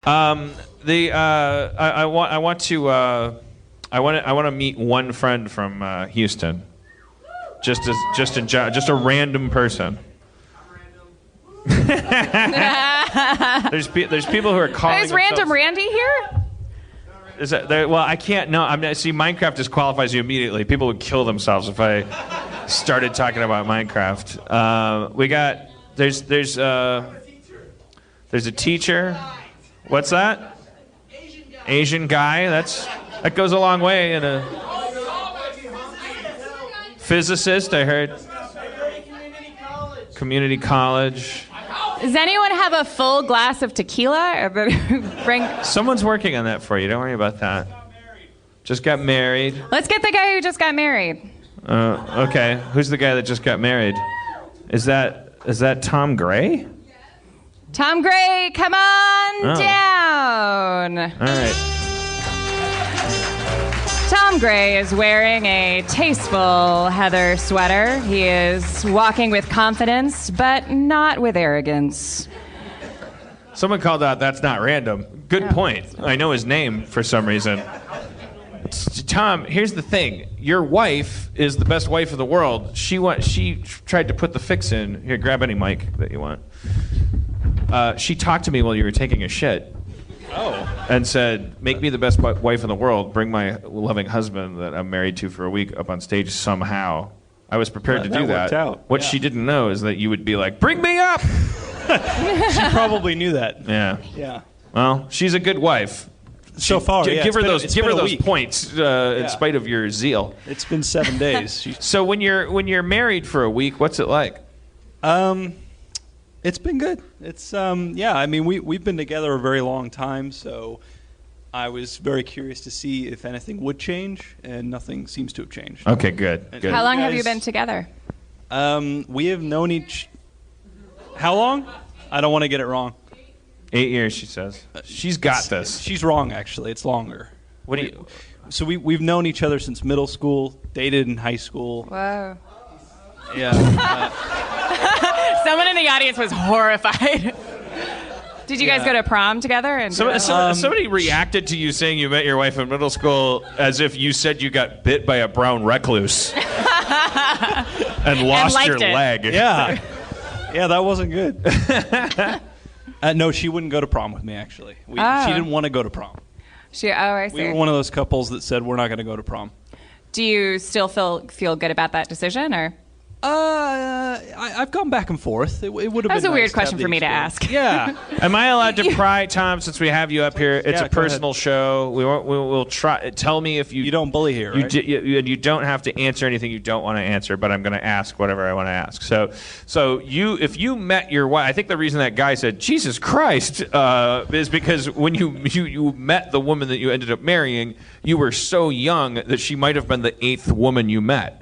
I want to meet one friend from Houston. Just a random person. There's people who are calling. Is Random Randy here? Is that well? I can't. No, see, Minecraft disqualifies you immediately. People would kill themselves if I started talking about Minecraft. There's a teacher. What's that? Asian guy. That goes a long way. And a physicist, I heard. Community college. Does anyone have a full glass of tequila? Bring. Someone's working on that for you. Don't worry about that. Just got married. Let's get the guy who just got married. Okay. Who's the guy that just got married? Is that Tom Gray? Tom Gray, come on down. All right. Tom Gray is wearing a tasteful heather sweater. He is walking with confidence, but not with arrogance. Someone called out, "That's not random." Good point. I know his name for some reason. Tom, here's the thing. Your wife is the best wife of the world. She tried to put the fix in. Here, grab any mic that you want. She talked to me while you were taking a shit. Oh. And said, "Make me the best wife in the world. Bring my loving husband that I'm married to for a week up on stage somehow." I was prepared to do that. What she didn't know is that you would be like, "Bring me up!" She probably knew that. Yeah. Yeah. Well, she's a good wife. So far, yeah. Give her those points in spite of your zeal. It's been 7 days. So when you're married for a week, what's it like? It's been good. It's I mean, we've been together a very long time, so I was very curious to see if anything would change, and nothing seems to have changed. Okay, good. How long have you been together? We have known each. How long? I don't want to get it wrong. 8 years, she says. She's got this. She's wrong, actually. It's longer. What do you? So we've known each other since middle school, dated in high school. Whoa. Yeah. Someone in the audience was horrified. Did you guys go to prom together? And somebody reacted to you saying you met your wife in middle school as if you said you got bit by a brown recluse and lost your leg. Yeah. Yeah, that wasn't good. No, she wouldn't go to prom with me, actually. She didn't want to go to prom. I see. We were one of those couples that said we're not going to go to prom. Do you still feel good about that decision, or? I've gone back and forth. It would have been That was a weird nice question for me to ask. Yeah. Am I allowed to pry, Tom, since we have you up here? It's a personal show. We'll try. Tell me if you... You don't bully here, right? You don't have to answer anything you don't want to answer, but I'm going to ask whatever I want to ask. So if you met your wife... I think the reason that guy said, "Jesus Christ," is because when you met the woman that you ended up marrying, you were so young that she might have been the 8th woman you met.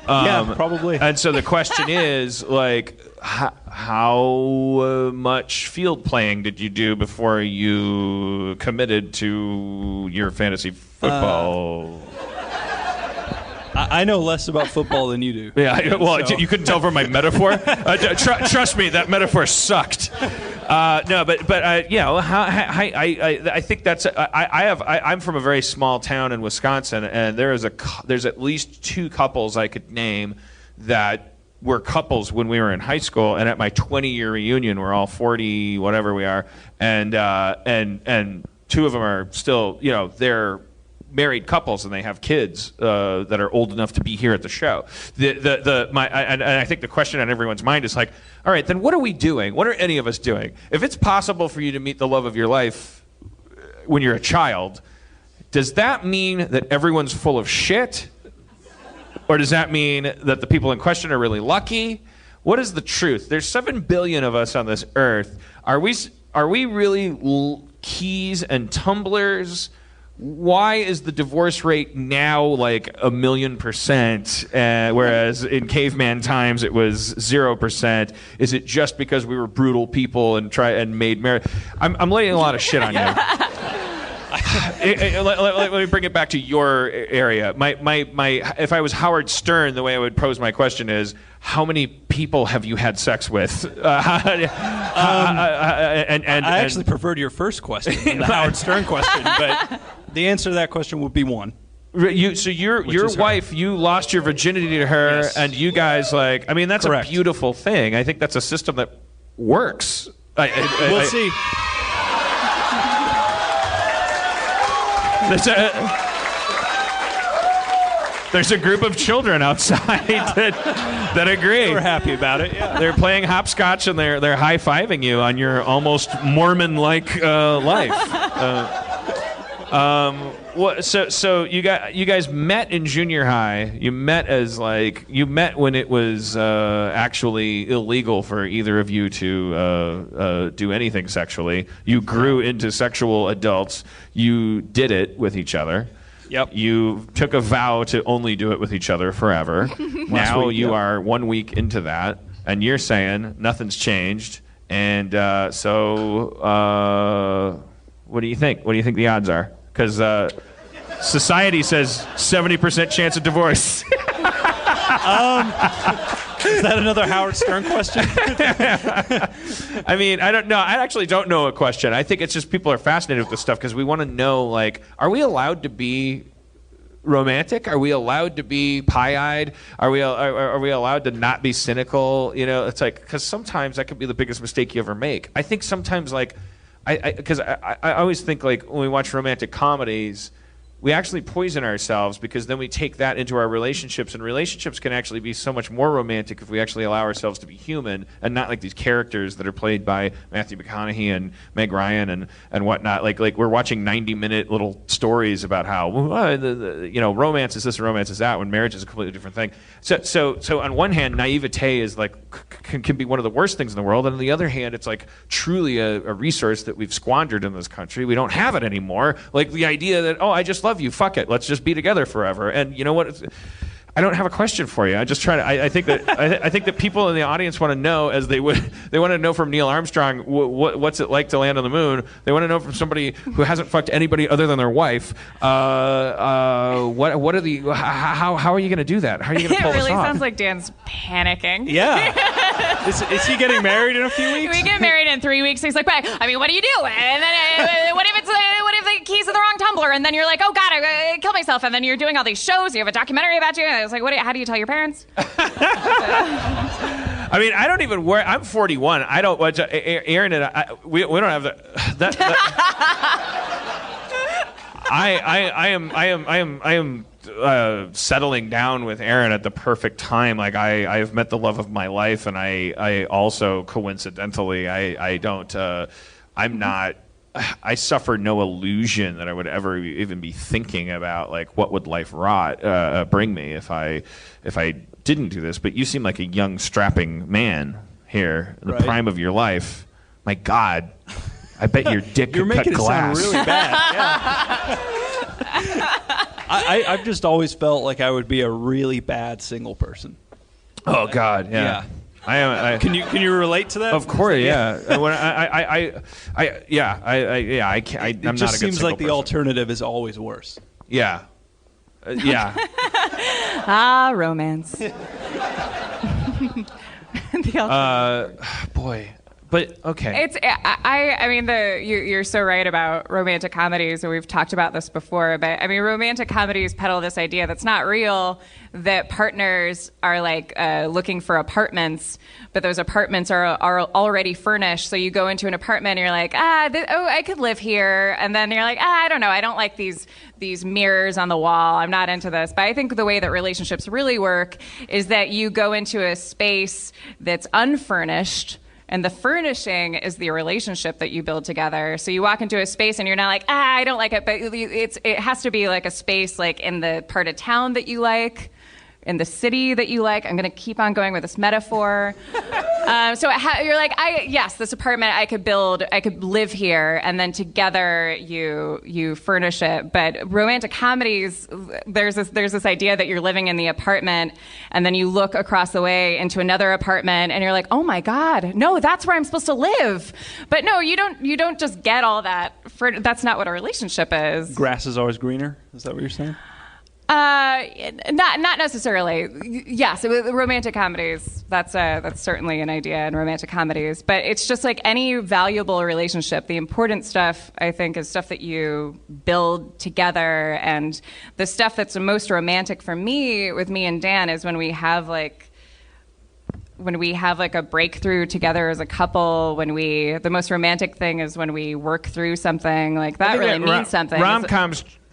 Yeah, probably. And so the question is, like, how much field playing did you do before you committed to your fantasy football? I know less about football than you do. Yeah, you couldn't tell from my metaphor. Trust me, that metaphor sucked. I think that's. I'm from a very small town in Wisconsin, and there's at least 2 couples I could name that were couples when we were in high school, and at my 20-year reunion, we're all 40, whatever we are, and 2 of them are still, they're married couples and they have kids that are old enough to be here at the show. And I think the question on everyone's mind is like, all right, then what are we doing? What are any of us doing? If it's possible for you to meet the love of your life when you're a child, does that mean that everyone's full of shit? Or does that mean that the people in question are really lucky? What is the truth? There's 7 billion of us on this earth. Are we really keys and tumblers? Why is the divorce rate now like 1,000,000%, whereas in caveman times it was 0%? Is it just because we were brutal people and made marriage? I'm laying a lot of shit on you. Let me bring it back to your area. If I was Howard Stern, the way I would pose my question is, how many people have you had sex with? I actually preferred your first question, the Howard Stern question, but the answer to that question would be one. So your wife, you lost your virginity to her, Yes. and you guys that's Correct. a beautiful thing. I think that's a system that works. We'll see. There's a group of children outside that agree. We're happy about it. Yeah. They're playing hopscotch and they're high-fiving you on your almost Mormon-like life. So you guys met in junior high. You met when it was actually illegal for either of you to do anything sexually. You grew into sexual adults. You did it with each other. Yep. You took a vow to only do it with each other forever. Now you are 1 week into that, and you're saying nothing's changed. And what do you think? What do you think the odds are? Because society says 70% chance of divorce. Is that another Howard Stern question? I mean, I don't know. I actually don't know a question. I think it's just people are fascinated with this stuff because we want to know, are we allowed to be romantic? Are we allowed to be pie-eyed? Are we allowed to not be cynical? It's because sometimes that could be the biggest mistake you ever make. I think sometimes, I always think, when we watch romantic comedies, we actually poison ourselves because then we take that into our relationships, and relationships can actually be so much more romantic if we actually allow ourselves to be human and not like these characters that are played by Matthew McConaughey and Meg Ryan and whatnot. Like we're watching 90-minute little stories about how romance is this and romance is that, when marriage is a completely different thing. So on one hand, naivete is can be one of the worst things in the world, and on the other hand, it's truly a resource that we've squandered in this country. We don't have it anymore. Like the idea that, I just love you, fuck it, let's just be together forever. And you know what? I don't have a question for you. I just try to. I think that people in the audience want to know, as they want to know from Neil Armstrong what's it like to land on the moon. They want to know from somebody who hasn't fucked anybody other than their wife. What are the? How are you going to do that? How are you going to pull this off? It really sounds like Dan's panicking. Yeah. Is he getting married in a few weeks? We get married in 3 weeks. He's like, but what do you do? And then what if the keys to the wrong tumbler? And then you're like, oh God, I killed myself. And then you're doing all these shows. You have a documentary about you. And I was like, how do you tell your parents? I mean, I don't even wear. I'm 41. I don't watch. Erin and we don't have that. I am settling down with Erin at the perfect time. I have met the love of my life, and I also coincidentally I suffer no illusion that I would ever even be thinking about what would life bring me if I didn't do this. But you seem like a young, strapping man here in the prime of your life. My God, I bet your dick You're could cut making glass. it sound really bad. Yeah. I've just always felt like I would be a really bad single person. Oh God, yeah. I am. Can you relate to that? Of course, yeah. When I'm It not a good just seems single like the person. alternative is always worse. Yeah, yeah. Romance. Boy, but okay. It's I mean you're so right about romantic comedies, and we've talked about this before. But I mean, romantic comedies peddle this idea that's not real, that partners are looking for apartments, but those apartments are already furnished. So you go into an apartment and you're like, I could live here, and then you're like, I don't know, I don't like these mirrors on the wall. I'm not into this. But I think the way that relationships really work is that you go into a space that's unfurnished. And the furnishing is the relationship that you build together. So you walk into a space and you're not like, I don't like it, but it has to be like a space in the part of town that you like, in the city that you like. I'm going to keep on going with this metaphor. You're like, yes, this apartment I could live here, and then together you furnish it. But romantic comedies, there's this idea that you're living in the apartment, and then you look across the way into another apartment, and you're like, oh my God, no, that's where I'm supposed to live. But no, you don't just get all that. That's not what a relationship is. Grass is always greener. Is that what you're saying? Not necessarily. Yes, romantic comedies. That's certainly an idea in romantic comedies. But it's just like any valuable relationship. The important stuff, I think, is stuff that you build together. And the stuff that's the most romantic for me, with me and Dan, is when we have like a breakthrough together as a couple. The most romantic thing is when we work through something. Like that really means something.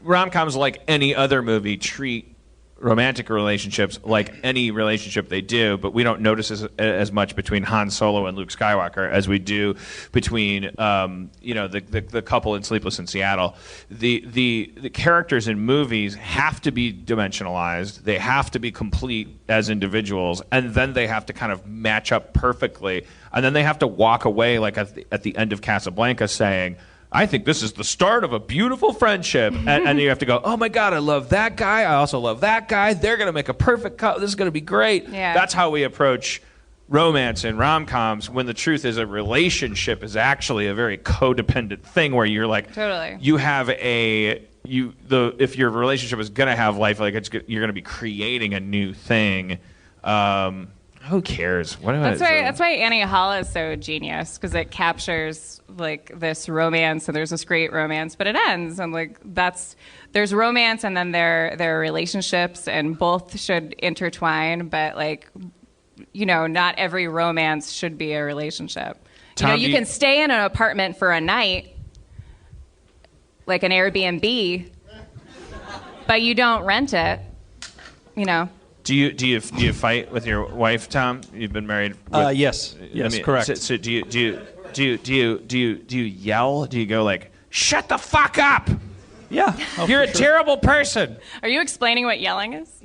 Rom-coms, like any other movie, treat romantic relationships like any relationship they do, but we don't notice as much between Han Solo and Luke Skywalker as we do between the couple in Sleepless in Seattle. The characters in movies have to be dimensionalized. They have to be complete as individuals, and then they have to kind of match up perfectly, and then they have to walk away like at the end of Casablanca saying, I think this is the start of a beautiful friendship. And you have to go, oh my God, I love that guy. I also love that guy. They're going to make a perfect couple. This is going to be great. Yeah. That's how we approach romance in rom-coms, when the truth is a relationship is actually a very codependent thing where you're like, totally. You have if your relationship is going to have life, like you're going to be creating a new thing. Who cares? That's why Annie Hall is so genius, because it captures like this romance, and there's this great romance, but it ends, and like there's romance, and then there are relationships, and both should intertwine, but like, not every romance should be a relationship. Tom, you can stay in an apartment for a night, like an Airbnb, but you don't rent it. Do you fight with your wife, Tom? You've been married. Yes, correct. So do you yell? Do you go like, "Shut the fuck up"? Yeah, you're a terrible person. Are you explaining what yelling is?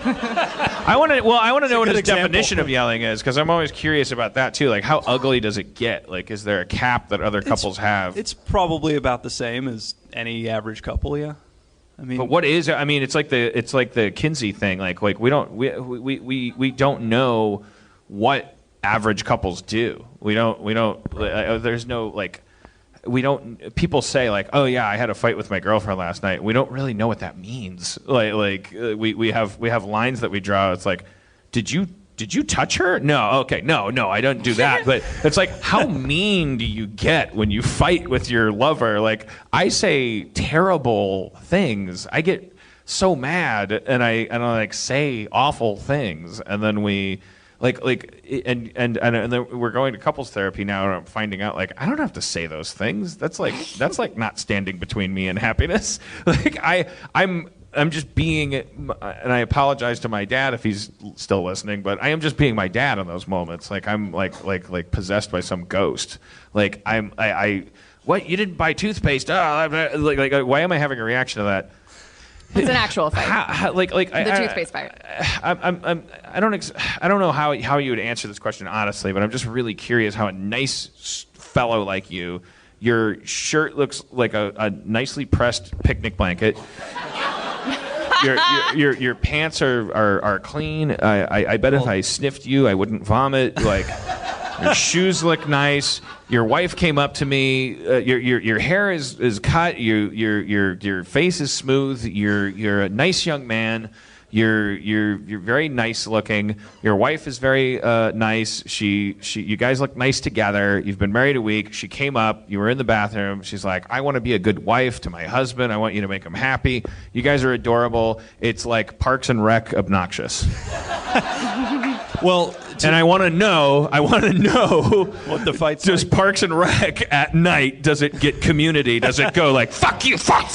I want to know what his definition of yelling is, because I'm always curious about that too. Like, how ugly does it get? Like, is there a cap that other couples have? It's probably about the same as any average couple. Yeah. But what is? I mean, it's like the Kinsey thing. Like we don't know what average couples do. We don't. There's no like. We don't. People say like, oh yeah, I had a fight with my girlfriend last night. We don't really know what that means. We have lines that we draw. It's like, did you touch her? No. Okay. No, I don't do that. But it's like, how mean do you get when you fight with your lover? Like, I say terrible things. I get so mad, and I like say awful things, and then we and then we're going to couples therapy now, and I'm finding out like I don't have to say those things. That's like not standing between me and happiness. Like I'm just being, and I apologize to my dad if he's still listening, but I am just being my dad in those moments. Like I'm like possessed by some ghost. Like what? You didn't buy toothpaste? Oh, like why am I having a reaction to that? It's an actual fight. The toothpaste fight. I don't know how you would answer this question honestly, but I'm just really curious how a nice fellow like you, your shirt looks like a nicely pressed picnic blanket. Your pants are clean. I bet if I sniffed you, I wouldn't vomit. Like, your shoes look nice. Your wife came up to me. Your hair is cut. Your face is smooth. You're a nice young man. You're very nice looking. Your wife is very nice. You guys look nice together. You've been married a week. She came up. You were in the bathroom. She's like, I want to be a good wife to my husband. I want you to make him happy. You guys are adorable. It's like Parks and Rec obnoxious. Well, and I want to know what the fight's does like. Parks and Rec at night, does it get community? Does it go like, fuck you, fuck.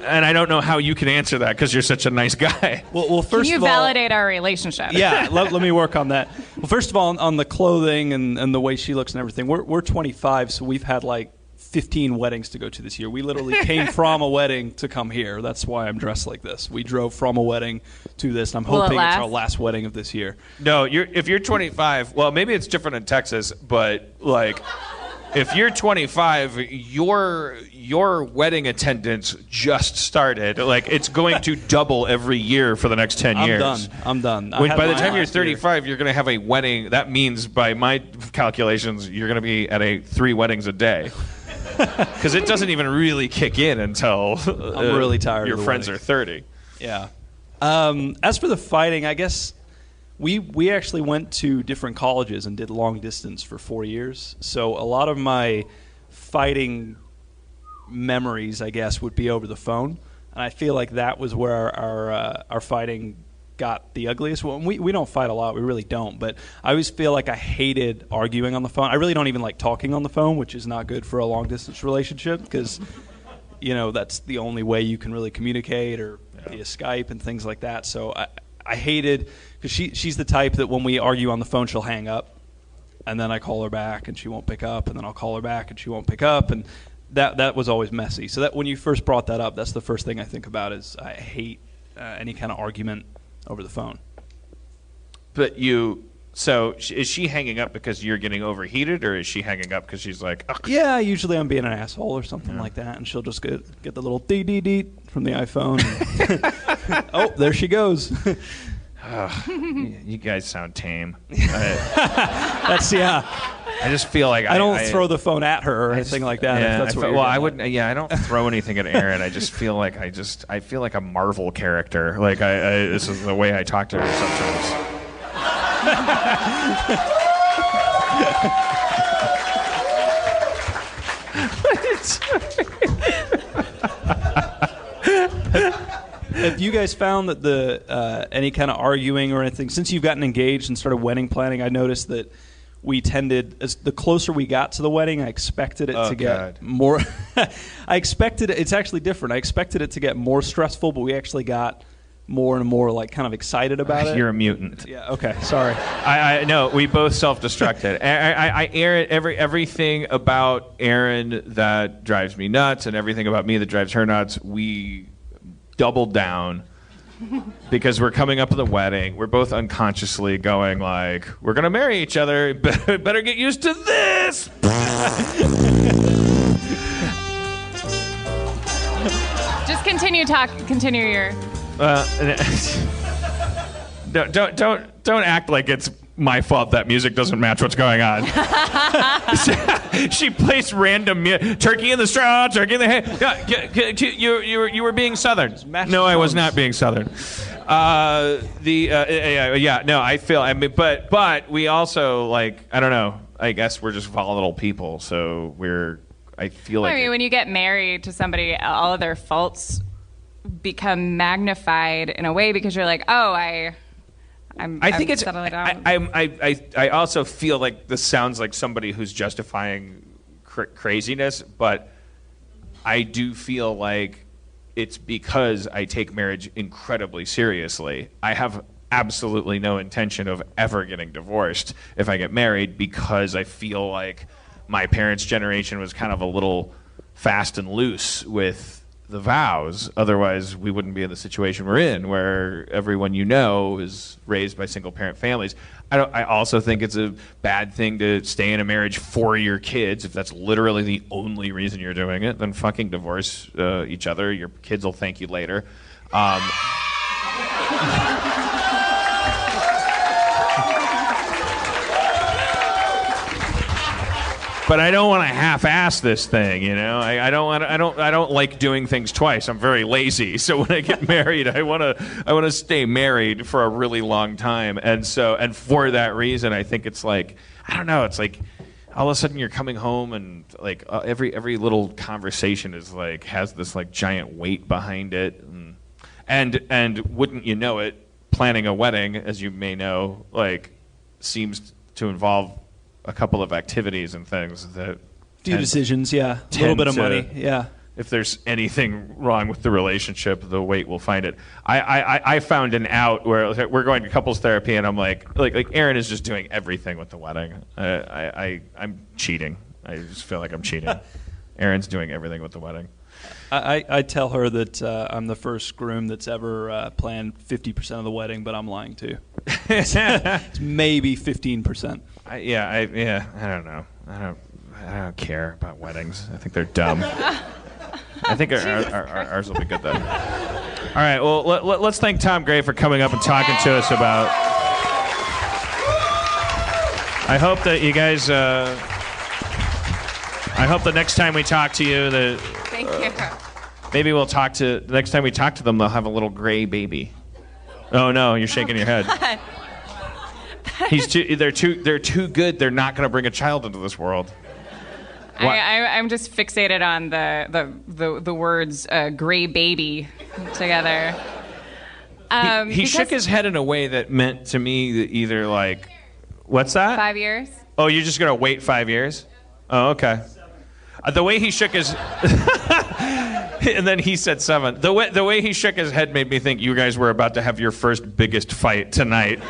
And I don't know how you can answer that because you're such a nice guy. Well, first can you of all, validate our relationship? Yeah, let me work on that. Well, first of all, on the clothing and the way she looks and everything, we're 25, so we've had like 15 weddings to go to this year. We literally came from a wedding to come here. That's why I'm dressed like this. We drove from a wedding to this, and I'm Will it hoping it's last? our last wedding of this year. No, if you're 25, well, maybe it's different in Texas, but like, if you're 25, your wedding attendance just started. Like, it's going to double every year for the next 10 years. I'm done. By the time you're 35, you're going to have a wedding. That means, by my calculations, you're going to be at 3 weddings a day. Because it doesn't even really kick in until I'm really tired. Your of the friends weddings. are 30. Yeah. As for the fighting, I guess we actually went to different colleges and did long distance for 4 years. So a lot of my fighting memories, I guess, would be over the phone, and I feel like that was where our fighting got the ugliest. Well, we don't fight a lot, we really don't, but I always feel like I hated arguing on the phone. I really don't even like talking on the phone, which is not good for a long distance relationship, because that's the only way you can really communicate, or via Skype and things like that. So I hated, because she's the type that when we argue on the phone, she'll hang up, and then I call her back and she won't pick up, and then I'll call her back and she won't pick up, and that was always messy. So that when you first brought that up, that's the first thing I think about, is I hate any kind of argument over the phone. But so is she hanging up because you're getting overheated, or is she hanging up because she's like, ugh? Yeah, usually I'm being an asshole or something like that, and she'll just get the little dee from the iPhone. Oh, there she goes. You guys sound tame. That's I just feel like I don't throw the phone at her or anything like that. Yeah, if that's what I wouldn't. Yeah, I don't throw anything at Erin. I just feel like I feel like a Marvel character. Like this is the way I talk to her sometimes. Have you guys found that the any kind of arguing or anything, since you've gotten engaged and started wedding planning, I noticed that we tended, as the closer we got to the wedding, I expected it to get more. It's actually different. I expected it to get more stressful, but we actually got more and more like kind of excited about it. You're a mutant. Yeah. Okay. Sorry. I no. We both self-destructed. Erin, everything about Erin that drives me nuts, and everything about me that drives her nuts, we doubled down. Because we're coming up to the wedding, we're both unconsciously going like, we're gonna marry each other. Better get used to this. Just continue your. Don't act like it's my fault that music doesn't match what's going on. She placed random turkey in the straw, turkey in the hay. You were being Southern. No, I was not being Southern. No, I feel. I mean, but we also like. I don't know. I guess we're just volatile people, so I feel like. I mean, when you get married to somebody, all of their faults become magnified in a way, because you're like, oh, I think it's settling down. I also feel like this sounds like somebody who's justifying craziness, but I do feel like it's because I take marriage incredibly seriously. I have absolutely no intention of ever getting divorced if I get married, because I feel like my parents' generation was kind of a little fast and loose with the vows. Otherwise, we wouldn't be in the situation we're in, where everyone is raised by single-parent families. I also think it's a bad thing to stay in a marriage for your kids. If that's literally the only reason you're doing it, then fucking divorce each other. Your kids will thank you later. But I don't want to half-ass this thing, you know. I don't like doing things twice. I'm very lazy. So when I get married, I want to stay married for a really long time. And for that reason, I think it's like, I don't know. It's like all of a sudden you're coming home, and like every little conversation is like has this like giant weight behind it, and wouldn't you know it, planning a wedding, as you may know, like seems to involve a couple of activities and things that few decisions, a little bit of money, If there's anything wrong with the relationship, the weight will find it. I found an out where we're going to couples therapy, and I'm like Erin is just doing everything with the wedding. I'm cheating. I just feel like I'm cheating. Erin's doing everything with the wedding. I tell her that I'm the first groom that's ever planned 50% of the wedding, but I'm lying too. It's maybe 15%. I don't know. I don't care about weddings. I think they're dumb. I think ours will be good though. All right. Well, let's thank Tom Gray for coming up and talking to us about. I hope that you guys. I hope the next time we talk to you, Thank you. Maybe we'll talk to. The next time we talk to them, they'll have a little gray baby. Oh no, you're shaking your head. They're too good. They're not going to bring a child into this world. I'm just fixated on the words "gray baby" together. He shook his head in a way that meant to me that either like, what's that? 5 years. Oh, you're just going to wait 5 years? Oh, okay. The way he shook his, and then he said 7. The way he shook his head made me think you guys were about to have your first biggest fight tonight.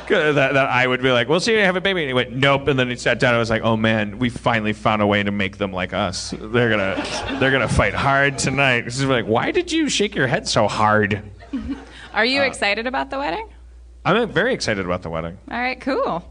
That I would be like, well, see, you have a baby. And he went, nope. And then he sat down. I was like, oh man, we finally found a way to make them like us. They're gonna fight hard tonight. This is like, why did you shake your head so hard? Are you excited about the wedding? I'm very excited about the wedding. All right, cool.